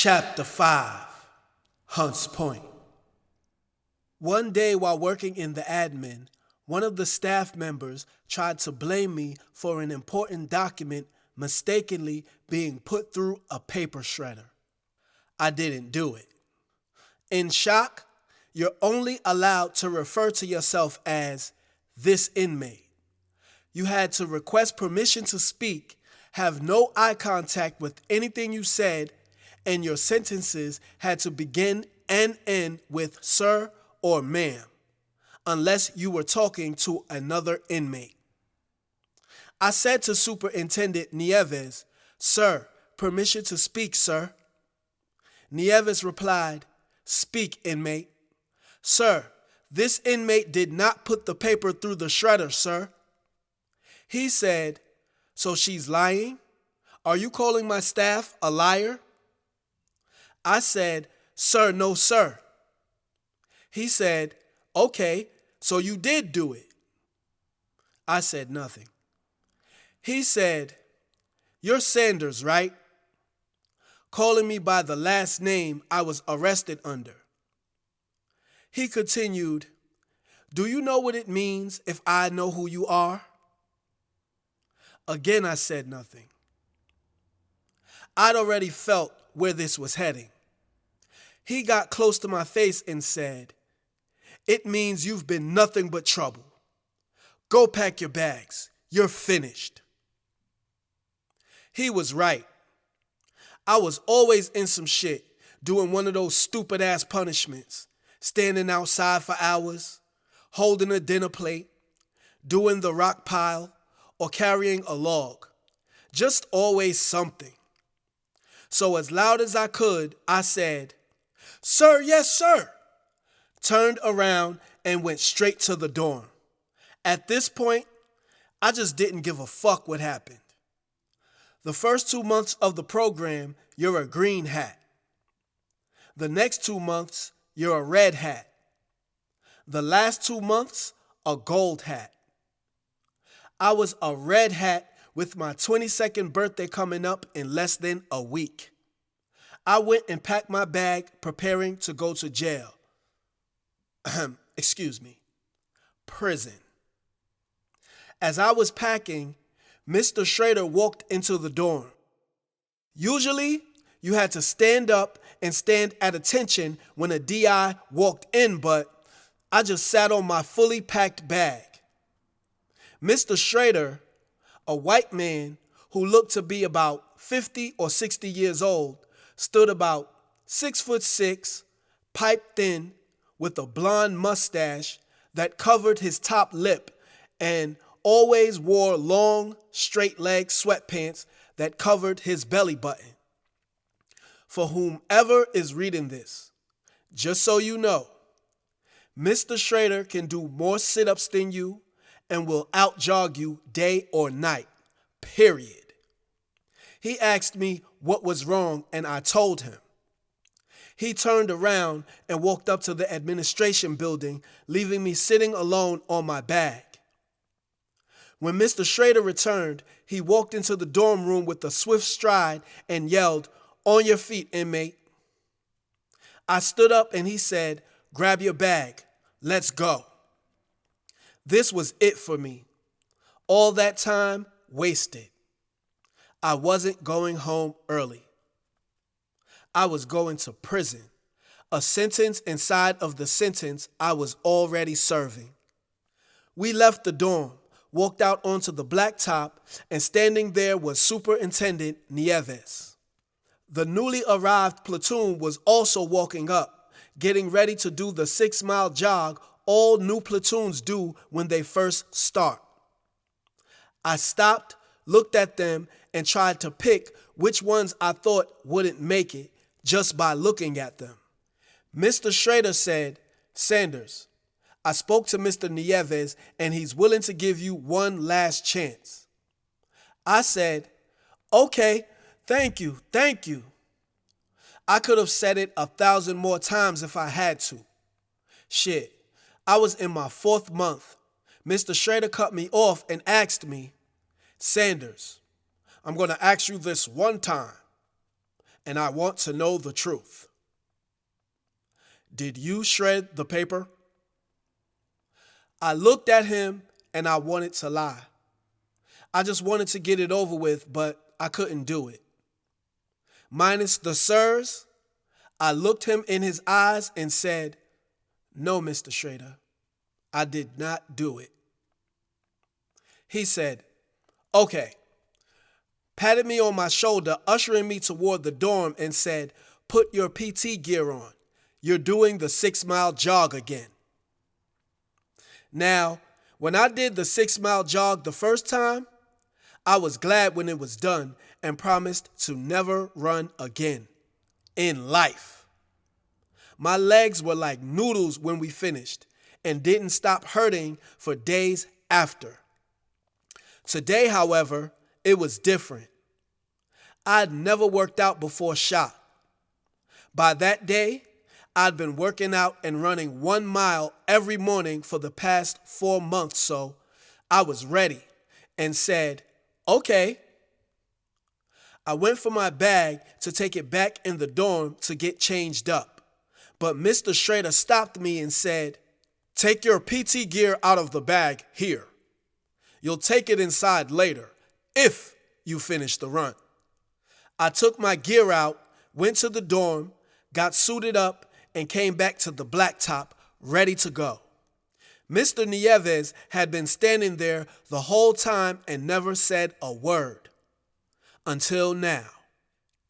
Chapter 5, Hunts Point. One day while working in the admin, one of the staff members tried to blame me for an important document mistakenly being put through a paper shredder. I didn't do it. In shock, you're only allowed to refer to yourself as this inmate. You had to request permission to speak, have no eye contact with anything you said, and your sentences had to begin and end with sir or ma'am, unless you were talking to another inmate. I said to Superintendent Nieves, "Sir, permission to speak, sir." Nieves replied, "Speak, inmate." "Sir, this inmate did not put the paper through the shredder, sir." He said, "So she's lying? Are you calling my staff a liar?" I said, "Sir, no, sir." He said, "Okay, so you did do it." I said nothing. He said, "You're Sanders, right?" Calling me by the last name I was arrested under. He continued, "Do you know what it means if I know who you are?" Again, I said nothing. I'd already felt where this was heading. He got close to my face and said, "It means you've been nothing but trouble. Go pack your bags. You're finished." He was right. I was always in some shit, doing one of those stupid ass punishments, standing outside for hours, holding a dinner plate, doing the rock pile, or carrying a log. Just always something. So as loud as I could, I said, "Sir, yes, sir," turned around and went straight to the dorm. At this point, I just didn't give a fuck what happened. The first 2 months of the program, you're a green hat. The next 2 months, you're a red hat. The last 2 months, a gold hat. I was a red hat with my 22nd birthday coming up in less than a week. I went and packed my bag preparing to go to jail. Prison. As I was packing, Mr. Schrader walked into the dorm. Usually, you had to stand up and stand at attention when a DI walked in, but I just sat on my fully packed bag. Mr. Schrader, a white man who looked to be about 50 or 60 years old, stood about 6'6", pipe thin, with a blonde mustache that covered his top lip, and always wore long, straight-leg sweatpants that covered his belly button. For whomever is reading this, just so you know, Mr. Schrader can do more sit-ups than you and will out-jog you day or night, period. He asked me what was wrong, and I told him. He turned around and walked up to the administration building, leaving me sitting alone on my bag. When Mr. Schrader returned, he walked into the dorm room with a swift stride and yelled, "On your feet, inmate." I stood up and he said, "Grab your bag. Let's go." This was it for me. All that time wasted. I wasn't going home early. I was going to prison, a sentence inside of the sentence I was already serving. We left the dorm, walked out onto the blacktop, and standing there was Superintendent Nieves. The newly arrived platoon was also walking up, getting ready to do the 6-mile jog all new platoons do when they first start. I stopped, looked at them, and tried to pick which ones I thought wouldn't make it just by looking at them. Mr. Schrader said, "Sanders, I spoke to Mr. Nieves and he's willing to give you one last chance." I said, "Okay, thank you. I could have said it 1,000 more times if I had to. Shit, I was in my 4th month. Mr. Schrader cut me off and asked me, "Sanders, I'm going to ask you this one time. and I want to know the truth. Did you shred the paper? I looked at him and I wanted to lie. I just wanted to get it over with, but I couldn't do it. Minus the sirs, I looked him in his eyes and said, "No, Mr. Schrader, I did not do it." He said, "Okay," patted me on my shoulder, ushering me toward the dorm and said, "Put your PT gear on. You're doing the 6-mile jog again." Now, when I did the 6-mile jog the first time, I was glad when it was done and promised to never run again in life. My legs were like noodles when we finished and didn't stop hurting for days after. Today, however, it was different. I'd never worked out before shot. By that day, I'd been working out and running 1 mile every morning for the past 4 months, so I was ready and said, "Okay." I went for my bag to take it back in the dorm to get changed up, but Mr. Schrader stopped me and said, "Take your PT gear out of the bag here. You'll take it inside later, if you finish the run." I took my gear out, went to the dorm, got suited up, and came back to the blacktop, ready to go. Mr. Nieves had been standing there the whole time and never said a word. Until now.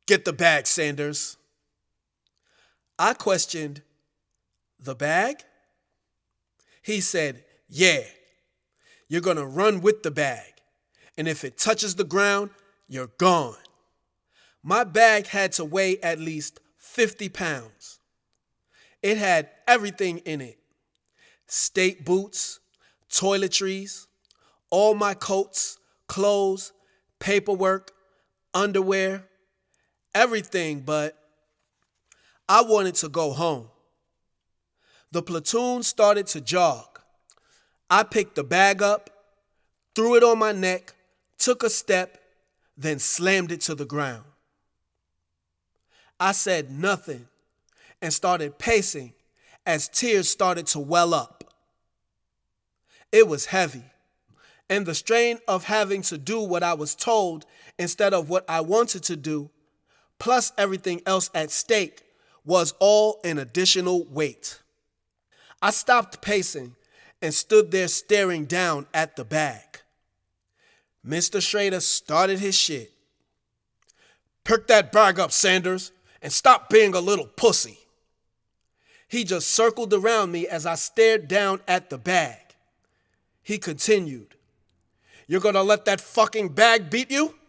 "Get the bag, Sanders." I questioned, "The bag?" He said, "Yeah, you're going to run with the bag, and if it touches the ground, you're gone." My bag had to weigh at least 50 pounds. It had everything in it: state boots, toiletries, all my coats, clothes, paperwork, underwear, everything, but I wanted to go home. The platoon started to jog. I picked the bag up, threw it on my neck, took a step, then slammed it to the ground. I said nothing and started pacing as tears started to well up. It was heavy, and the strain of having to do what I was told instead of what I wanted to do, plus everything else at stake, was all an additional weight. I stopped pacing and stood there staring down at the bag. Mr. Schrader started his shit. "Pick that bag up, Sanders, and stop being a little pussy." He just circled around me as I stared down at the bag. He continued, "You're gonna let that fucking bag beat you?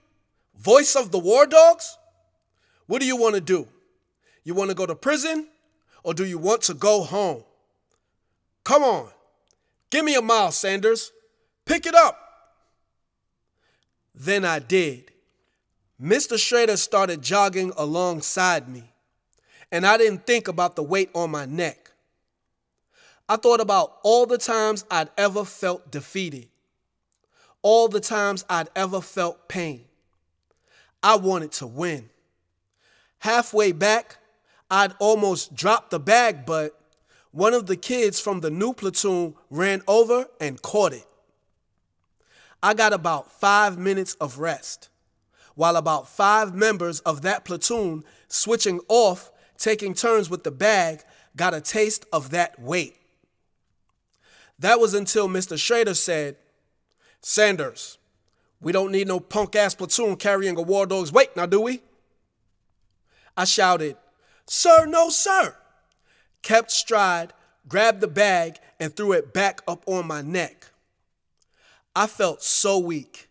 Voice of the war dogs? What do you want to do? You want to go to prison, or do you want to go home? Come on, give me a mile, Sanders. Pick it up." Then I did. Mr. Schrader started jogging alongside me, and I didn't think about the weight on my neck. I thought about all the times I'd ever felt defeated, all the times I'd ever felt pain. I wanted to win. Halfway back, I'd almost dropped the bag, but one of the kids from the new platoon ran over and caught it. I got about 5 minutes of rest, while about 5 members of that platoon, switching off, taking turns with the bag, got a taste of that weight. That was until Mr. Schrader said, "Sanders, we don't need no punk-ass platoon carrying a war dog's weight, now do we?" I shouted, "Sir, no sir," kept stride, grabbed the bag, and threw it back up on my neck. I felt so weak.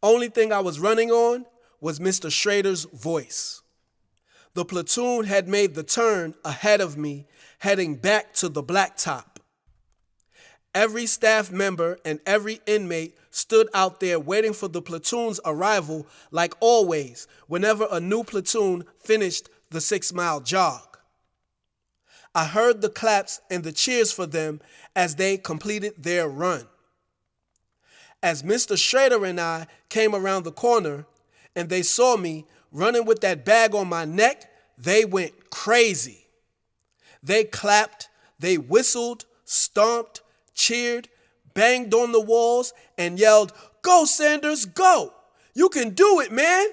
Only thing I was running on was Mr. Schrader's voice. The platoon had made the turn ahead of me, heading back to the blacktop. Every staff member and every inmate stood out there waiting for the platoon's arrival, like always, whenever a new platoon finished the 6-mile jog. I heard the claps and the cheers for them as they completed their run. As Mr. Schrader and I came around the corner and they saw me, running with that bag on my neck, they went crazy. They clapped, they whistled, stomped, cheered, banged on the walls, and yelled, "Go, Sanders, go! You can do it, man!"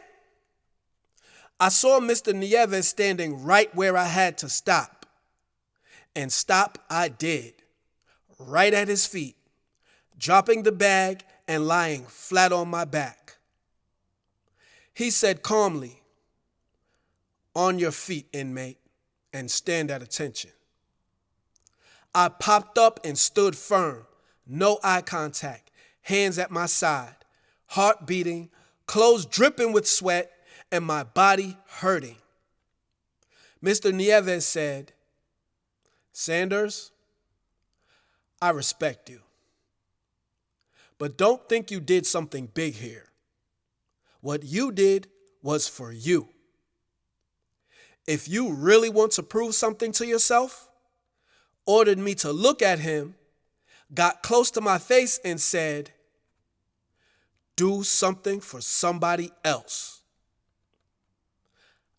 I saw Mr. Nieves standing right where I had to stop. And stop I did, right at his feet, dropping the bag and lying flat on my back. He said calmly, "On your feet, inmate, and stand at attention." I popped up and stood firm, no eye contact, hands at my side, heart beating, clothes dripping with sweat, and my body hurting. Mr. Nieves said, "Sanders, I respect you. But don't think you did something big here. What you did was for you. If you really want to prove something to yourself," ordered me to look at him, got close to my face and said, "Do something for somebody else."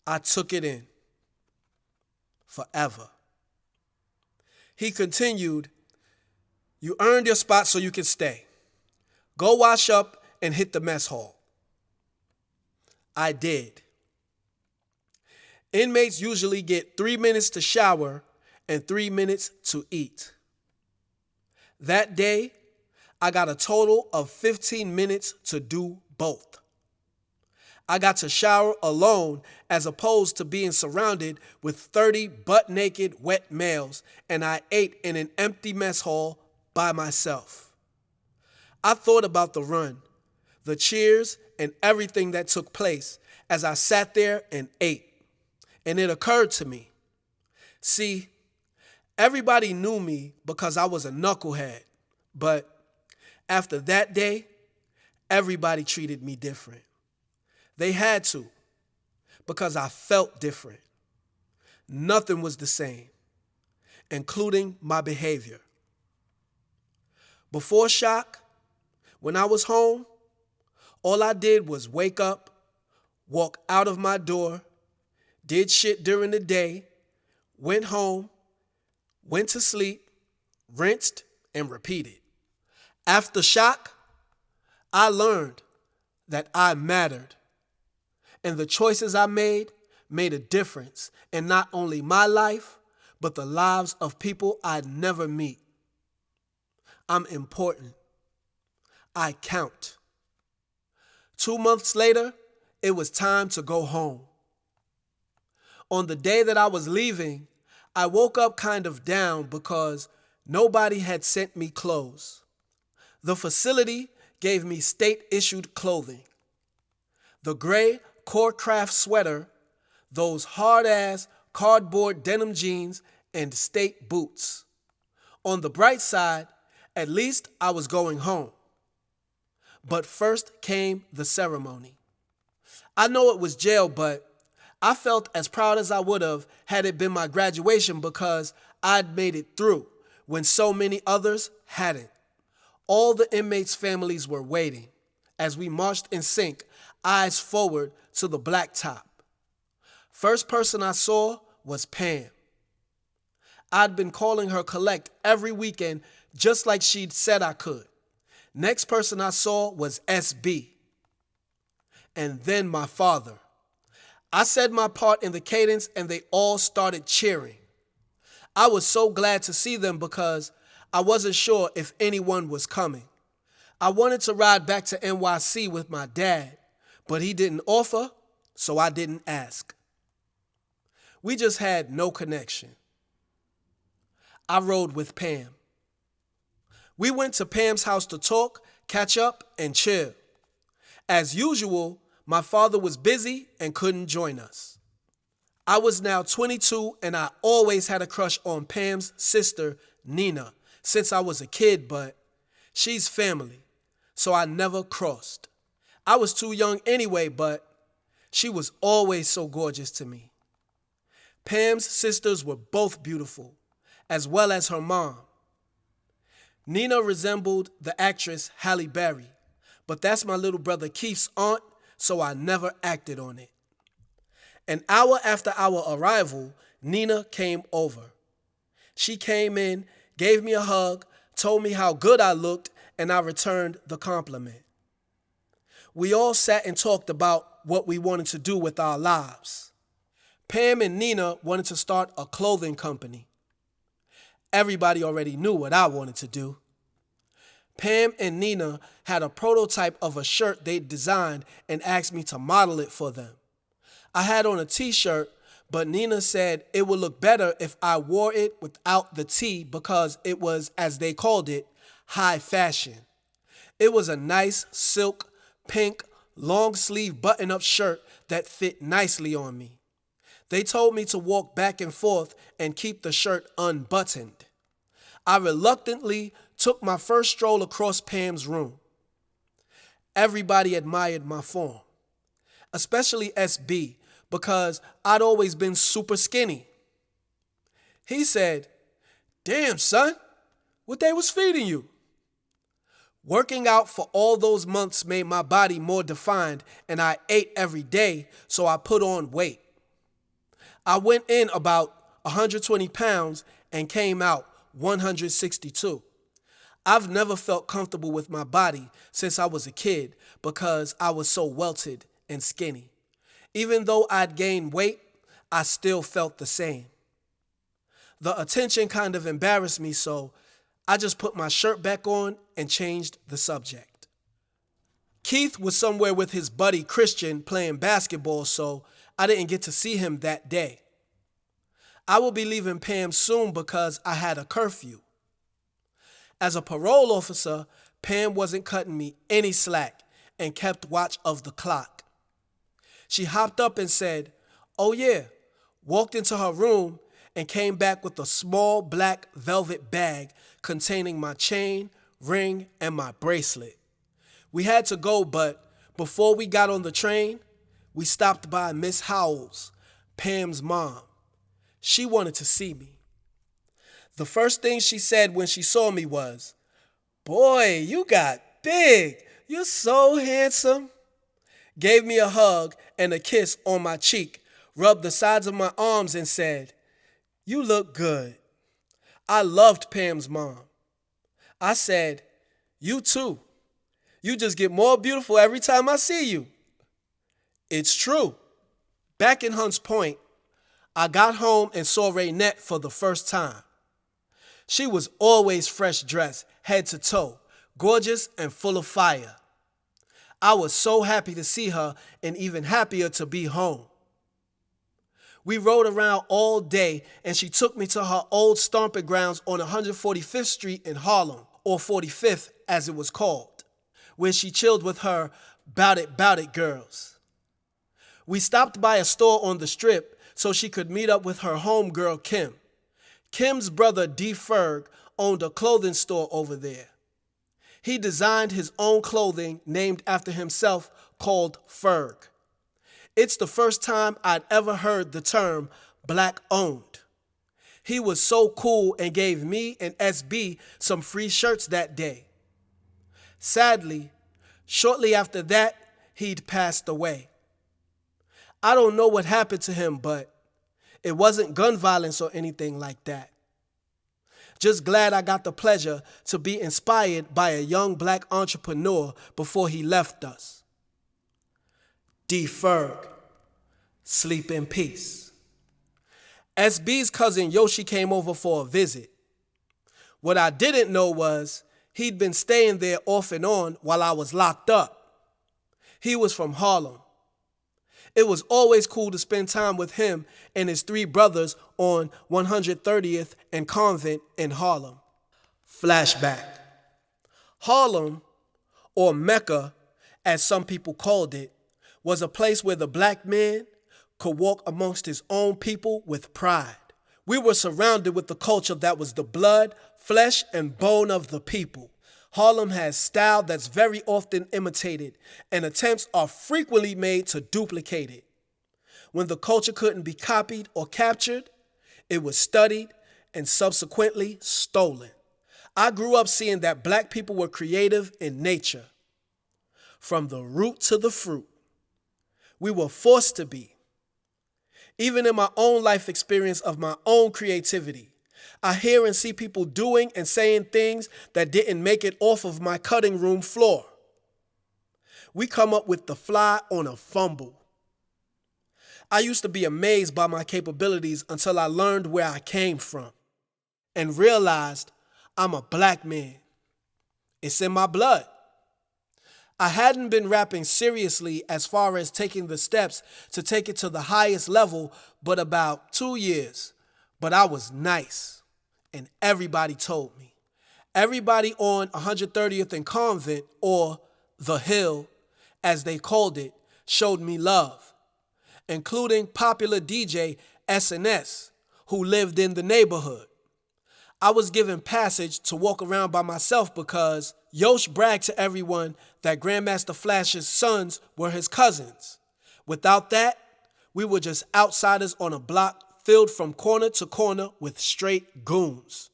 I took it in. Forever. He continued, "You earned your spot so you can stay. Go wash up and hit the mess hall." I did. Inmates usually get 3 minutes to shower and 3 minutes to eat. That day, I got a total of 15 minutes to do both. I got to shower alone as opposed to being surrounded with 30 butt-naked wet males, and I ate in an empty mess hall by myself. I thought about the run, the cheers, and everything that took place as I sat there and ate. And it occurred to me, see, everybody knew me because I was a knucklehead, but after that day, everybody treated me different. They had to, because I felt different. Nothing was the same, including my behavior. Before shock, when I was home, all I did was wake up, walk out of my door, did shit during the day, went home, went to sleep, rinsed, and repeated. After shock, I learned that I mattered. And the choices I made a difference in not only my life, but the lives of people I'd never meet. I'm important. I count. 2 months later, it was time to go home. On the day that I was leaving, I woke up kind of down because nobody had sent me clothes. The facility gave me state-issued clothing. The gray Corecraft sweater, those hard-ass cardboard denim jeans, and state boots. On the bright side, at least I was going home. But first came the ceremony. I know it was jail, but I felt as proud as I would have had it been my graduation because I'd made it through when so many others hadn't. All the inmates' families were waiting as we marched in sync, eyes forward to the blacktop. First person I saw was Pam. I'd been calling her collect every weekend just like she'd said I could. Next person I saw was SB. And then my father. I said my part in the cadence and they all started cheering. I was so glad to see them because I wasn't sure if anyone was coming. I wanted to ride back to NYC with my dad, but he didn't offer, so I didn't ask. We just had no connection. I rode with Pam. We went to Pam's house to talk, catch up, and chill. As usual, my father was busy and couldn't join us. I was now 22 and I always had a crush on Pam's sister, Nina, since I was a kid, but she's family, so I never crossed. I was too young anyway, but she was always so gorgeous to me. Pam's sisters were both beautiful, as well as her mom. Nina resembled the actress Halle Berry, but that's my little brother Keith's aunt, so I never acted on it. An hour after our arrival, Nina came over. She came in, gave me a hug, told me how good I looked, and I returned the compliment. We all sat and talked about what we wanted to do with our lives. Pam and Nina wanted to start a clothing company. Everybody already knew what I wanted to do. Pam and Nina had a prototype of a shirt they'd designed and asked me to model it for them. I had on a t-shirt, but Nina said it would look better if I wore it without the T because it was, as they called it, high fashion. It was a nice silk, pink, long sleeve button-up shirt that fit nicely on me. They told me to walk back and forth and keep the shirt unbuttoned. I reluctantly took my first stroll across Pam's room. Everybody admired my form, especially SB, because I'd always been super skinny. He said, "Damn, son, what they was feeding you?" Working out for all those months made my body more defined, and I ate every day, so I put on weight. I went in about 120 pounds and came out 162. I've never felt comfortable with my body since I was a kid because I was so welted and skinny. Even though I'd gained weight, I still felt the same. The attention kind of embarrassed me, so I just put my shirt back on and changed the subject. Keith was somewhere with his buddy Christian playing basketball, so I didn't get to see him that day. I will be leaving Pam soon because I had a curfew. As a parole officer, Pam wasn't cutting me any slack and kept watch of the clock. She hopped up and said, "Oh yeah," walked into her room and came back with a small black velvet bag containing my chain, ring, and my bracelet. We had to go, but before we got on the train, we stopped by Miss Howells, Pam's mom. She wanted to see me. The first thing she said when she saw me was, "Boy, you got big. You're so handsome." Gave me a hug and a kiss on my cheek, rubbed the sides of my arms and said, "You look good." I loved Pam's mom. I said, "You too. You just get more beautiful every time I see you." It's true. Back in Hunts Point, I got home and saw Raynette for the first time. She was always fresh dressed, head to toe, gorgeous and full of fire. I was so happy to see her and even happier to be home. We rode around all day and she took me to her old stomping grounds on 145th Street in Harlem, or 45th as it was called, where she chilled with her Bout It girls. We stopped by a store on the Strip so she could meet up with her homegirl Kim. Kim's brother D. Ferg owned a clothing store over there. He designed his own clothing named after himself called Ferg. It's the first time I'd ever heard the term black owned. He was so cool and gave me and SB some free shirts that day. Sadly, shortly after that, he'd passed away. I don't know what happened to him, but it wasn't gun violence or anything like that. Just glad I got the pleasure to be inspired by a young black entrepreneur before he left us. D. Ferg, sleep in peace. SB's cousin Yoshi came over for a visit. What I didn't know was he'd been staying there off and on while I was locked up. He was from Harlem. It was always cool to spend time with him and his three brothers on 130th and Convent in Harlem. Flashback. Harlem, or Mecca, as some people called it, was a place where the black man could walk amongst his own people with pride. We were surrounded with the culture that was the blood, flesh, and bone of the people. Harlem has style that's very often imitated, and attempts are frequently made to duplicate it. When the culture couldn't be copied or captured, it was studied and subsequently stolen. I grew up seeing that black people were creative in nature. From the root to the fruit, we were forced to be. Even in my own life experience of my own creativity, I hear and see people doing and saying things that didn't make it off of my cutting room floor. We come up with the fly on a fumble. I used to be amazed by my capabilities until I learned where I came from and realized I'm a black man. It's in my blood. I hadn't been rapping seriously as far as taking the steps to take it to the highest level but about 2 years. But I was nice, and everybody told me. Everybody on 130th and Convent, or The Hill, as they called it, showed me love, including popular DJ SNS, who lived in the neighborhood. I was given passage to walk around by myself because Yosh bragged to everyone that Grandmaster Flash's sons were his cousins. Without that, we were just outsiders on a block filled from corner to corner with straight goons.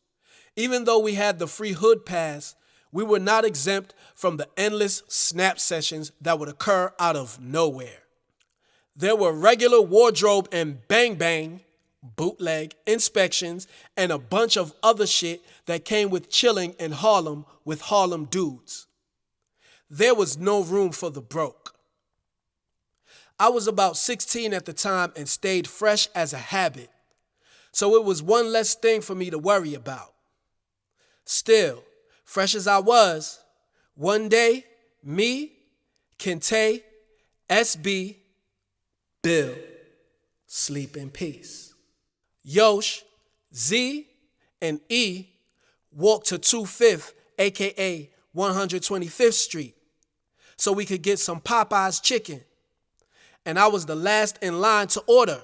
Even though we had the free hood pass, we were not exempt from the endless snap sessions that would occur out of nowhere. There were regular wardrobe and bang-bang, bootleg, inspections, and a bunch of other shit that came with chilling in Harlem with Harlem dudes. There was no room for the broke. I was about 16 at the time and stayed fresh as a habit, so it was one less thing for me to worry about. Still, fresh as I was, one day, me, Kente, SB, Bill, sleep in peace. Yosh, Z, and E walked to 25th, aka 125th Street, so we could get some Popeye's chicken. And I was the last in line to order.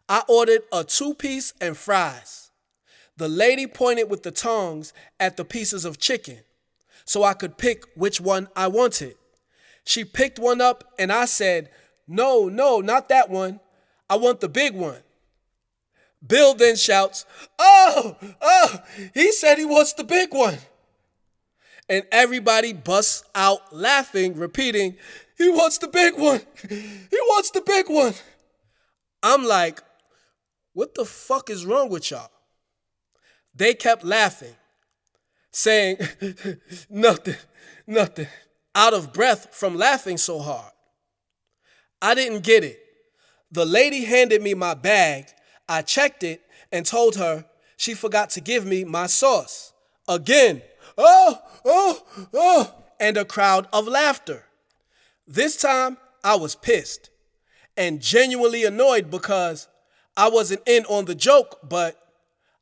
I ordered a 2-piece and fries. The lady pointed with the tongs at the pieces of chicken so I could pick which one I wanted. She picked one up and I said, no, not that one. I want the big one. Bill then shouts, oh, he said he wants the big one. And everybody busts out laughing, repeating, he wants the big one. He wants the big one. I'm like, what the fuck is wrong with y'all? They kept laughing, saying, nothing, out of breath from laughing so hard. I didn't get it. The lady handed me my bag. I checked it and told her she forgot to give me my sauce. Again, and a crowd of laughter. This time, I was pissed and genuinely annoyed because I wasn't in on the joke, but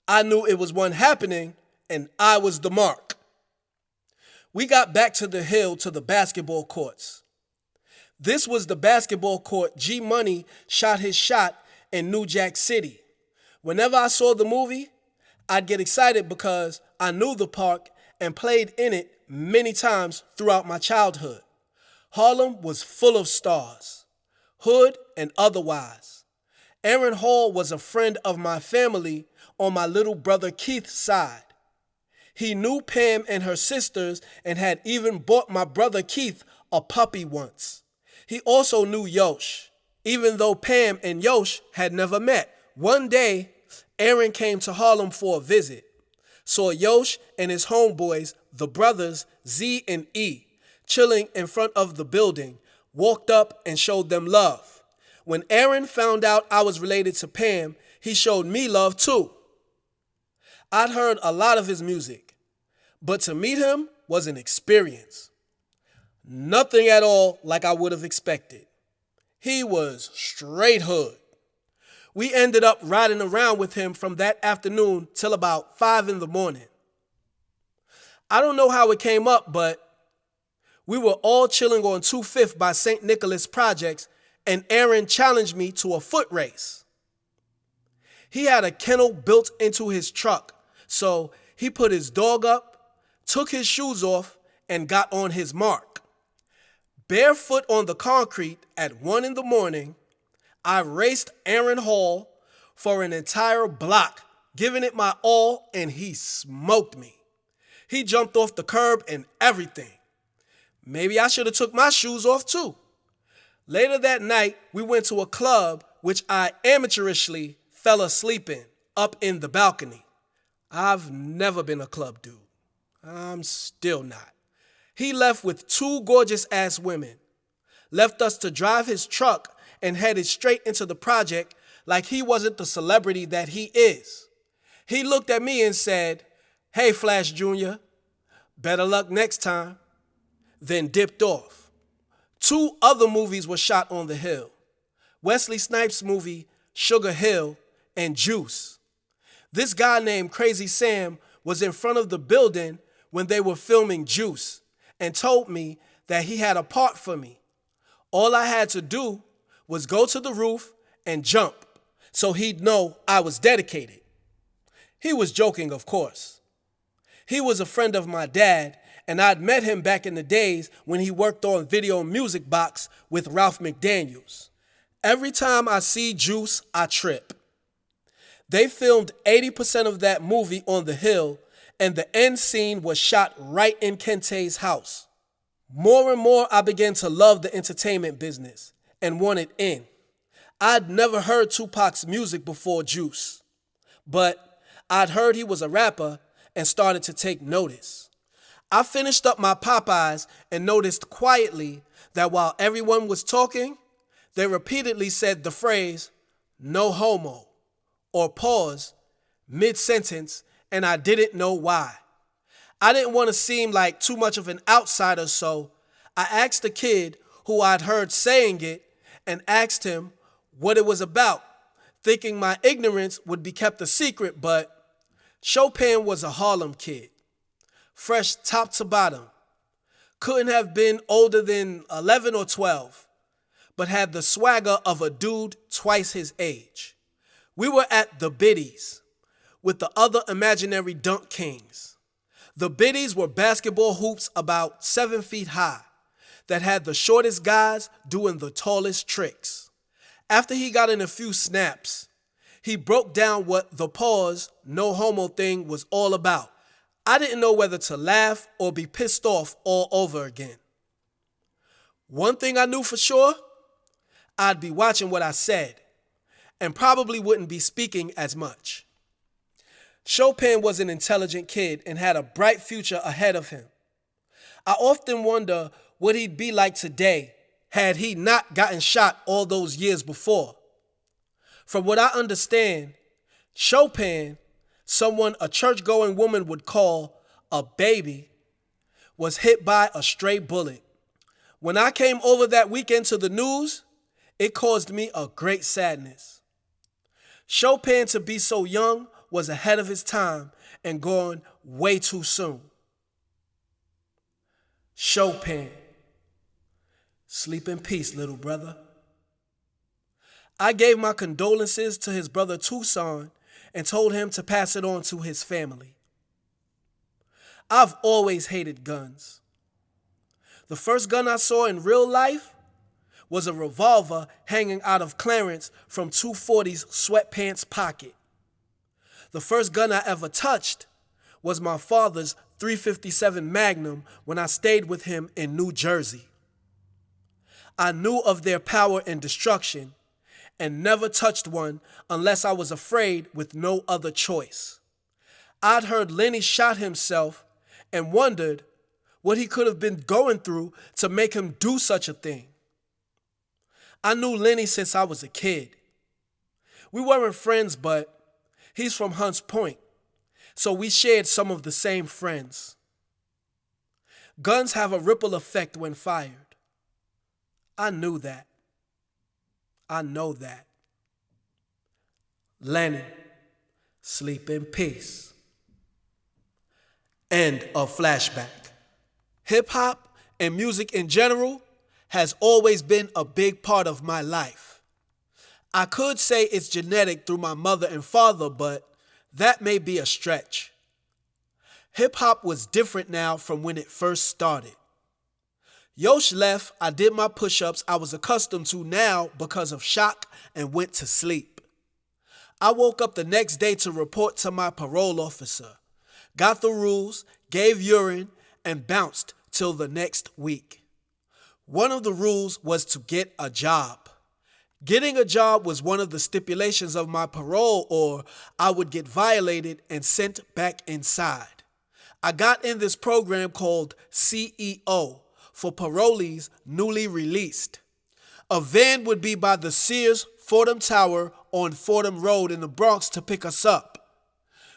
I knew it was one happening and I was the mark. We got back to the Hill to the basketball courts. This was the basketball court G Money shot his shot in New Jack City. Whenever I saw the movie, I'd get excited because I knew the park and played in it many times throughout my childhood. Harlem was full of stars, hood and otherwise. Aaron Hall was a friend of my family on my little brother Keith's side. He knew Pam and her sisters and had even bought my brother Keith a puppy once. He also knew Yosh, even though Pam and Yosh had never met. One day, Aaron came to Harlem for a visit, saw Yosh and his homeboys, the brothers Z and E, chilling in front of the building, walked up and showed them love. When Aaron found out I was related to Pam, he showed me love too. I'd heard a lot of his music, but to meet him was an experience. Nothing at all like I would have expected. He was straight hood. We ended up riding around with him from that afternoon till about 5 in the morning. I don't know how it came up, but we were all chilling on 25th by St. Nicholas Projects, and Aaron challenged me to a foot race. He had a kennel built into his truck, so he put his dog up, took his shoes off, and got on his mark. Barefoot on the concrete at 1 in the morning, I raced Aaron Hall for an entire block, giving it my all, and he smoked me. He jumped off the curb and everything. Maybe I should have took my shoes off too. Later that night, we went to a club which I amateurishly fell asleep in, up in the balcony. I've never been a club dude. I'm still not. He left with two gorgeous ass women, left us to drive his truck and headed straight into the project like he wasn't the celebrity that he is. He looked at me and said, "Hey, Flash Jr., better luck next time," then dipped off. 2 other movies were shot on the Hill. Wesley Snipes' movie Sugar Hill and Juice. This guy named Crazy Sam was in front of the building when they were filming Juice and told me that he had a part for me. All I had to do was go to the roof and jump so he'd know I was dedicated. He was joking, of course. He was a friend of my dad, and I'd met him back in the days when he worked on Video Music Box with Ralph McDaniels. Every time I see Juice, I trip. They filmed 80% of that movie on the Hill, and the end scene was shot right in Kente's house. More and more, I began to love the entertainment business and wanted in. I'd never heard Tupac's music before Juice, but I'd heard he was a rapper and started to take notice. I finished up my Popeyes and noticed quietly that while everyone was talking, they repeatedly said the phrase, "no homo," or pause mid-sentence, and I didn't know why. I didn't want to seem like too much of an outsider, so I asked the kid who I'd heard saying it and asked him what it was about, thinking my ignorance would be kept a secret, but Chopin was a Harlem kid, fresh top to bottom, couldn't have been older than 11 or 12, but had the swagger of a dude twice his age. We were at the Biddies with the other imaginary dunk kings. The Biddies were basketball hoops about 7 feet high that had the shortest guys doing the tallest tricks. After he got in a few snaps, he broke down what the pause, no homo thing was all about. I didn't know whether to laugh or be pissed off all over again. One thing I knew for sure, I'd be watching what I said and probably wouldn't be speaking as much. Chopin was an intelligent kid and had a bright future ahead of him. I often wonder what he'd be like today had he not gotten shot all those years before. From what I understand, Chopin, someone a church-going woman would call a baby, was hit by a stray bullet. When I came over that weekend to the news, it caused me a great sadness. Chopin, to be so young, was ahead of his time and gone way too soon. Chopin, sleep in peace, little brother. I gave my condolences to his brother Tucson and told him to pass it on to his family. I've always hated guns. The first gun I saw in real life was a revolver hanging out of Clarence from 240's sweatpants pocket. The first gun I ever touched was my father's .357 Magnum when I stayed with him in New Jersey. I knew of their power and destruction and never touched one unless I was afraid with no other choice. I'd heard Lenny shot himself and wondered what he could have been going through to make him do such a thing. I knew Lenny since I was a kid. We weren't friends, but he's from Hunts Point, so we shared some of the same friends. Guns have a ripple effect when fired. I knew that. I know that. Lenny, sleep in peace. End of flashback. Hip-hop and music in general has always been a big part of my life. I could say it's genetic through my mother and father, but that may be a stretch. Hip-hop was different now from when it first started. Yosh left, I did my push-ups I was accustomed to now because of shock and went to sleep. I woke up the next day to report to my parole officer, got the rules, gave urine, and bounced till the next week. One of the rules was to get a job. Getting a job was one of the stipulations of my parole, or I would get violated and sent back inside. I got in this program called CEO, for parolees newly released. A van would be by the Sears Fordham Tower on Fordham Road in the Bronx to pick us up.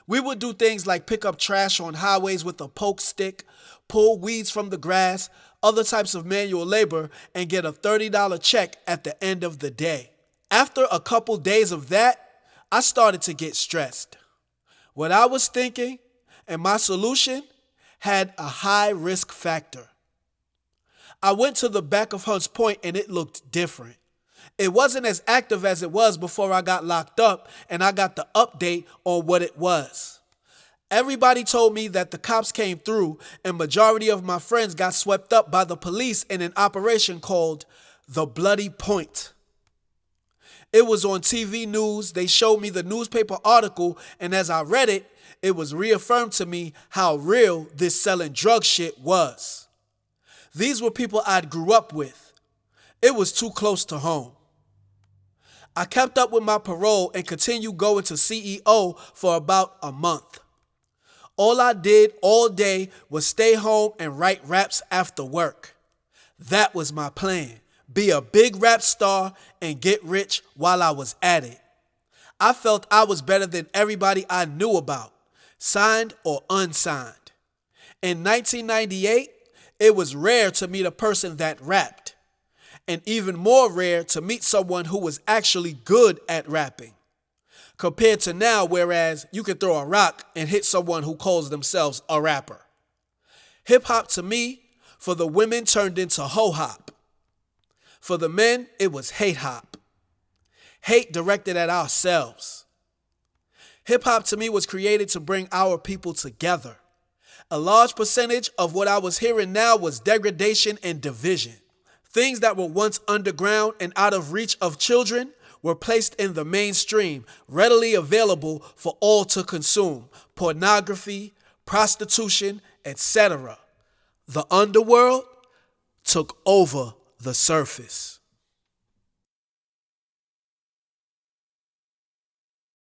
We would do things like pick up trash on highways with a poke stick, pull weeds from the grass, other types of manual labor, and get a $30 check at the end of the day. After a couple days of that, I started to get stressed. What I was thinking and my solution had a high risk factor. I went to the back of Hunts Point and it looked different. It wasn't as active as it was before I got locked up, and I got the update on what it was. Everybody told me that the cops came through, and majority of my friends got swept up by the police in an operation called the Bloody Point. It was on TV news. They showed me the newspaper article, and as I read it, it was reaffirmed to me how real this selling drug shit was. These were people I'd grew up with. It was too close to home. I kept up with my parole and continued going to CEO for about a month. All I did all day was stay home and write raps after work. That was my plan. Be a big rap star and get rich while I was at it. I felt I was better than everybody I knew about, signed or unsigned. In 1998, it was rare to meet a person that rapped, and even more rare to meet someone who was actually good at rapping, compared to now, whereas you can throw a rock and hit someone who calls themselves a rapper. Hip-hop to me, for the women, turned into ho-hop. For the men, it was hate-hop. Hate directed at ourselves. Hip-hop to me was created to bring our people together. A large percentage of what I was hearing now was degradation and division. Things that were once underground and out of reach of children were placed in the mainstream, readily available for all to consume. Pornography, prostitution, etc. The underworld took over the surface.